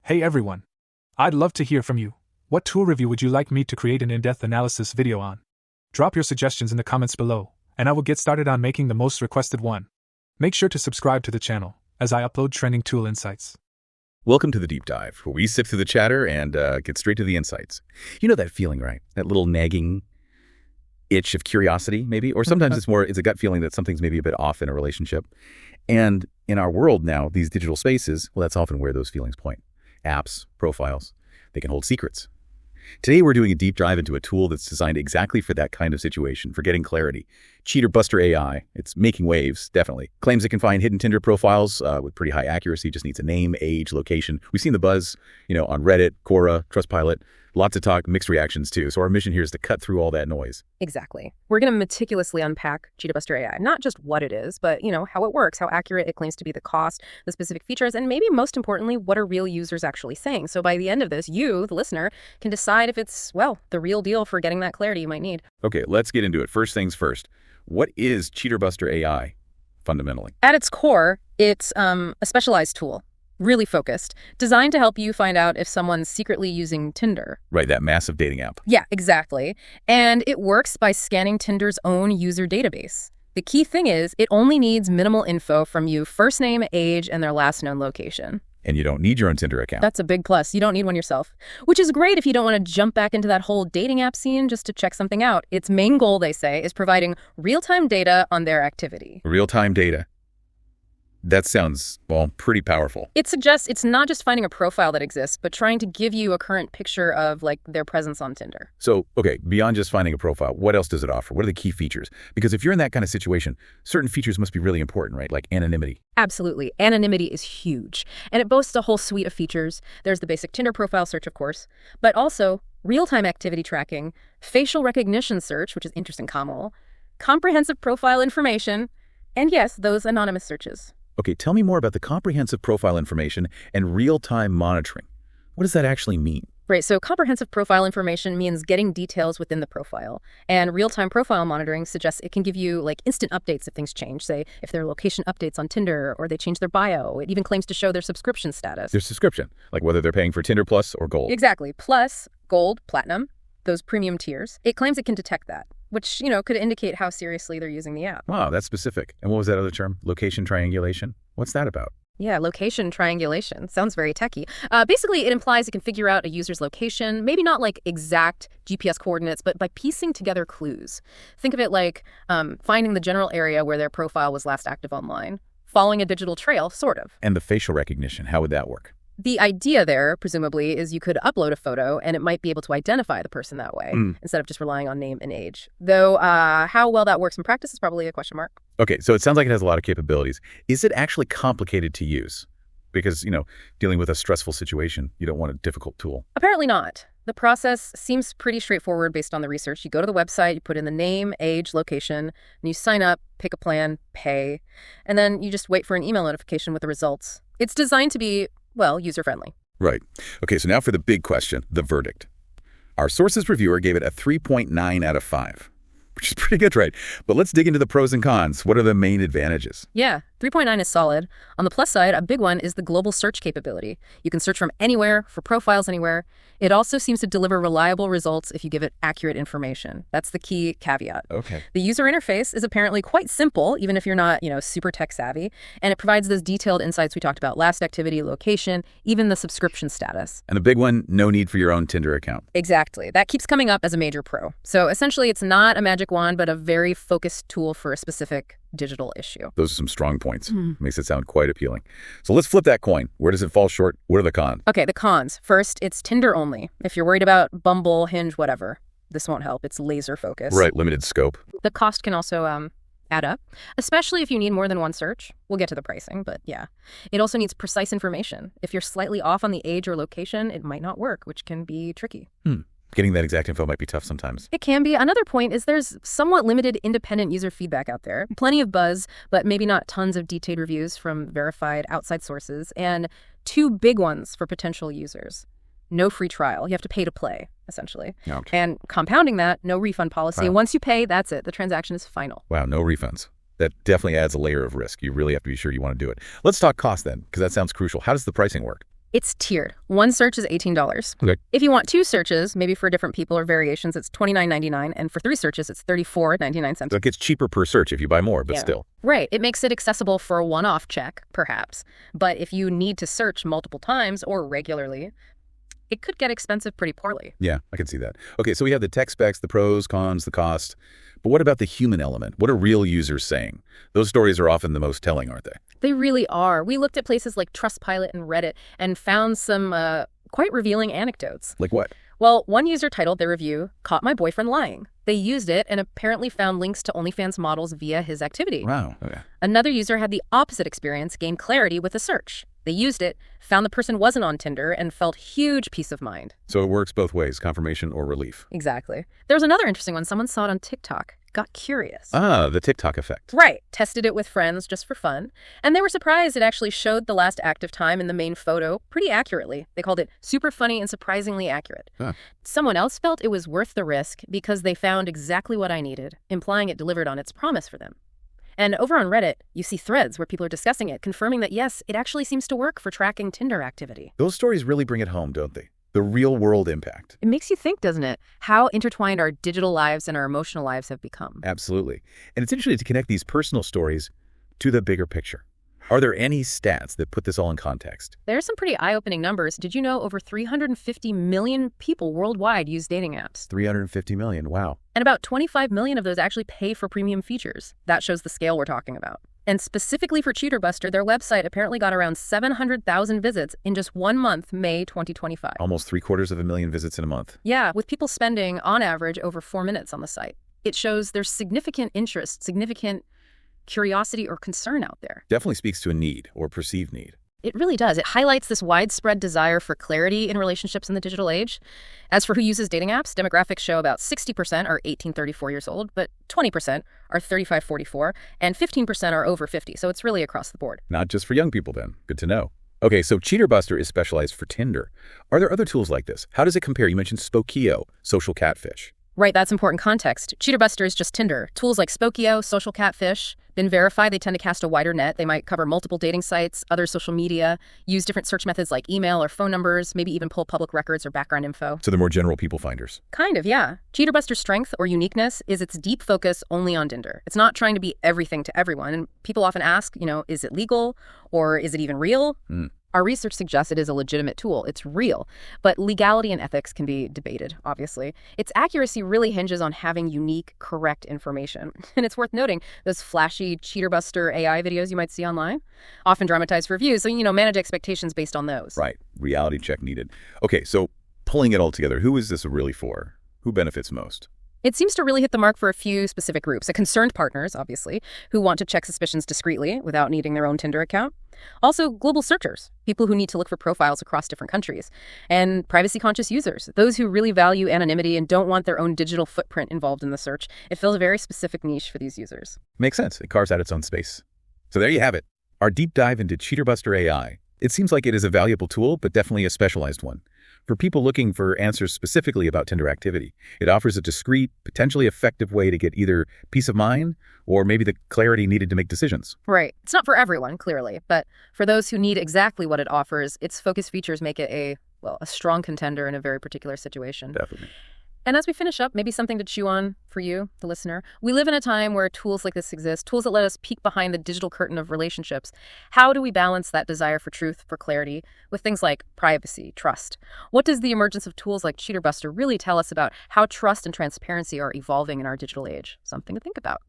Hey everyone! I'd love to hear from you. What tool review would you like me to create an in-depth analysis video on? Drop your suggestions in the comments below, and I will get started on making the most requested one. Make sure to subscribe to the channel, as I upload trending tool insights. Welcome to the Deep Dive, where we sift through the chatter and get straight to the insights. You know that feeling, right? That little nagging itch of curiosity, maybe? Or sometimes it's a gut feeling that something's maybe a bit off in a relationship. And in our world now, these digital spaces, well, that's often where those feelings point. Apps, profiles, they can hold secrets. Today, we're doing a deep dive into a tool that's designed exactly for that kind of situation, for getting clarity. CheaterBuster AI. It's making waves, definitely. Claims it can find hidden Tinder profiles with pretty high accuracy, just needs a name, age, location. We've seen the buzz, on Reddit, Quora, Trustpilot. Lots of talk, mixed reactions too. So our mission here is to cut through all that noise. Exactly. We're going to meticulously unpack CheaterBuster AI, not just what it is, but, how it works, how accurate it claims to be, the cost, the specific features, and maybe most importantly, what are real users actually saying? So by the end of this, you, the listener, can decide if it's, the real deal for getting that clarity you might need. Okay, let's get into it. First things first. What is CheaterBuster AI, fundamentally? At its core, it's a specialized tool. Really focused, designed to help you find out if someone's secretly using Tinder. Right, that massive dating app. Yeah, exactly. And it works by scanning Tinder's own user database. The key thing is, it only needs minimal info from you, first name, age, and their last known location. And you don't need your own Tinder account. That's a big plus. You don't need one yourself, which is great if you don't want to jump back into that whole dating app scene just to check something out. Its main goal, they say, is providing real-time data on their activity. Real-time data. That sounds, pretty powerful. It suggests it's not just finding a profile that exists, but trying to give you a current picture of, their presence on Tinder. So, okay, beyond just finding a profile, what else does it offer? What are the key features? Because if you're in that kind of situation, certain features must be really important, right? Like anonymity. Absolutely. Anonymity is huge. And it boasts a whole suite of features. There's the basic Tinder profile search, of course, but also real-time activity tracking, facial recognition search, which is interesting, comprehensive profile information, and yes, those anonymous searches. Okay, tell me more about the comprehensive profile information and real-time monitoring. What does that actually mean? Right, so comprehensive profile information means getting details within the profile. And real-time profile monitoring suggests it can give you, instant updates if things change. Say, if their location updates on Tinder or they change their bio. It even claims to show their subscription status. Their subscription, like whether they're paying for Tinder Plus or Gold. Exactly. Plus, Gold, Platinum, those premium tiers. It claims it can detect that, which, could indicate how seriously they're using the app. Wow, that's specific. And what was that other term? Location triangulation? What's that about? Yeah, location triangulation. Sounds very techy. Basically, it implies it can figure out a user's location, maybe not exact GPS coordinates, but by piecing together clues. Think of it like finding the general area where their profile was last active online, following a digital trail, sort of. And the facial recognition, how would that work? The idea there, presumably, is you could upload a photo and it might be able to identify the person that way instead of just relying on name and age. Though how well that works in practice is probably a question mark. Okay, so it sounds like it has a lot of capabilities. Is it actually complicated to use? Because, dealing with a stressful situation, you don't want a difficult tool. Apparently not. The process seems pretty straightforward based on the research. You go to the website, you put in the name, age, location, and you sign up, pick a plan, pay, and then you just wait for an email notification with the results. It's designed to be user-friendly. Right. Okay, so now for the big question, the verdict. Our sources reviewer gave it a 3.9 out of 5, which is pretty good, right? But let's dig into the pros and cons. What are the main advantages? Yeah, 3.9 is solid. On the plus side, a big one is the global search capability. You can search from anywhere, for profiles anywhere. It also seems to deliver reliable results if you give it accurate information. That's the key caveat. Okay. The user interface is apparently quite simple, even if you're not, super tech savvy. And it provides those detailed insights we talked about, last activity, location, even the subscription status. And the big one, no need for your own Tinder account. Exactly. That keeps coming up as a major pro. So essentially, it's not a magic wand, but a very focused tool for a specific digital issue. Those are some strong points. Makes it sound quite appealing. So let's flip that coin. Where does it fall short? What are the cons? Okay, the cons. First, it's Tinder only. If you're worried about Bumble, Hinge, whatever, this won't help. It's laser focused. Right, limited scope. The cost can also add up, especially if you need more than one search. We'll get to the pricing, but yeah. It also needs precise information. If you're slightly off on the age or location, it might not work, which can be tricky. Getting that exact info might be tough sometimes. It can be. Another point is there's somewhat limited independent user feedback out there. Plenty of buzz, but maybe not tons of detailed reviews from verified outside sources. And two big ones for potential users. No free trial. You have to pay to play, essentially. Okay. And compounding that, no refund policy. Wow. Once you pay, that's it. The transaction is final. Wow, no refunds. That definitely adds a layer of risk. You really have to be sure you want to do it. Let's talk cost then, because that sounds crucial. How does the pricing work? It's tiered. One search is $18. Okay. If you want 2 searches, maybe for different people or variations, it's $29.99. And for 3 searches, it's $34.99. So it gets cheaper per search if you buy more, but still. Right. It makes it accessible for a one-off check, perhaps. But if you need to search multiple times or regularly, it could get expensive pretty poorly. Yeah, I can see that. Okay, so we have the tech specs, the pros, cons, the cost. But what about the human element? What are real users saying? Those stories are often the most telling, aren't they? They really are. We looked at places like Trustpilot and Reddit and found some quite revealing anecdotes. Like what? Well, one user titled their review, "Caught My Boyfriend Lying." They used it and apparently found links to OnlyFans models via his activity. Wow. Okay. Another user had the opposite experience, gained clarity with a search. They used it, found the person wasn't on Tinder, and felt huge peace of mind. So it works both ways, confirmation or relief. Exactly. There was another interesting one. Someone saw it on TikTok, got curious. Ah, the TikTok effect. Right. Tested it with friends just for fun. And they were surprised it actually showed the last active time in the main photo pretty accurately. They called it super funny and surprisingly accurate. Huh. Someone else felt it was worth the risk because they found exactly what I needed, implying it delivered on its promise for them. And over on Reddit, you see threads where people are discussing it, confirming that, yes, it actually seems to work for tracking Tinder activity. Those stories really bring it home, don't they? The real-world impact. It makes you think, doesn't it, how intertwined our digital lives and our emotional lives have become. Absolutely. And it's interesting to connect these personal stories to the bigger picture. Are there any stats that put this all in context? There are some pretty eye-opening numbers. Did you know over 350 million people worldwide use dating apps? 350 million, wow. And about 25 million of those actually pay for premium features. That shows the scale we're talking about. And specifically for CheaterBuster, their website apparently got around 700,000 visits in just 1 month, May 2025. Almost 750,000 visits in a month. Yeah, with people spending, on average, over 4 minutes on the site. It shows there's significant interest, significant curiosity or concern out there. Definitely speaks to a need or perceived need. It really does. It highlights this widespread desire for clarity in relationships in the digital age. As for who uses dating apps, demographics show about 60% are 18-34 years old, but 20% are 35-44, and 15% are over 50. So it's really across the board. Not just for young people then. Good to know. Okay, so CheaterBuster is specialized for Tinder. Are there other tools like this? How does it compare? You mentioned Spokeo, social catfish. Right, that's important context. CheaterBuster is just Tinder. Tools like Spokeo, Social Catfish, been verified. They tend to cast a wider net. They might cover multiple dating sites, other social media, use different search methods like email or phone numbers, maybe even pull public records or background info. So they're more general people finders. Kind of, yeah. CheaterBuster's strength or uniqueness is its deep focus only on Tinder. It's not trying to be everything to everyone. And people often ask, is it legal or is it even real? Our research suggests it is a legitimate tool. It's real. But legality and ethics can be debated, obviously. Its accuracy really hinges on having unique, correct information. And it's worth noting those flashy CheaterBuster AI videos you might see online, often dramatized for views. So, manage expectations based on those. Right. Reality check needed. Okay, so pulling it all together, who is this really for? Who benefits most? It seems to really hit the mark for a few specific groups. Concerned partners, obviously, who want to check suspicions discreetly without needing their own Tinder account. Also, global searchers, people who need to look for profiles across different countries. And privacy-conscious users, those who really value anonymity and don't want their own digital footprint involved in the search. It fills a very specific niche for these users. Makes sense. It carves out its own space. So there you have it. Our deep dive into CheaterBuster AI. It seems like it is a valuable tool, but definitely a specialized one. For people looking for answers specifically about Tinder activity, it offers a discreet, potentially effective way to get either peace of mind or maybe the clarity needed to make decisions. Right. It's not for everyone, clearly, but for those who need exactly what it offers, its focus features make it a strong contender in a very particular situation. Definitely. And as we finish up, maybe something to chew on for you, the listener. We live in a time where tools like this exist, tools that let us peek behind the digital curtain of relationships. How do we balance that desire for truth, for clarity, with things like privacy, trust? What does the emergence of tools like CheaterBuster really tell us about how trust and transparency are evolving in our digital age? Something to think about.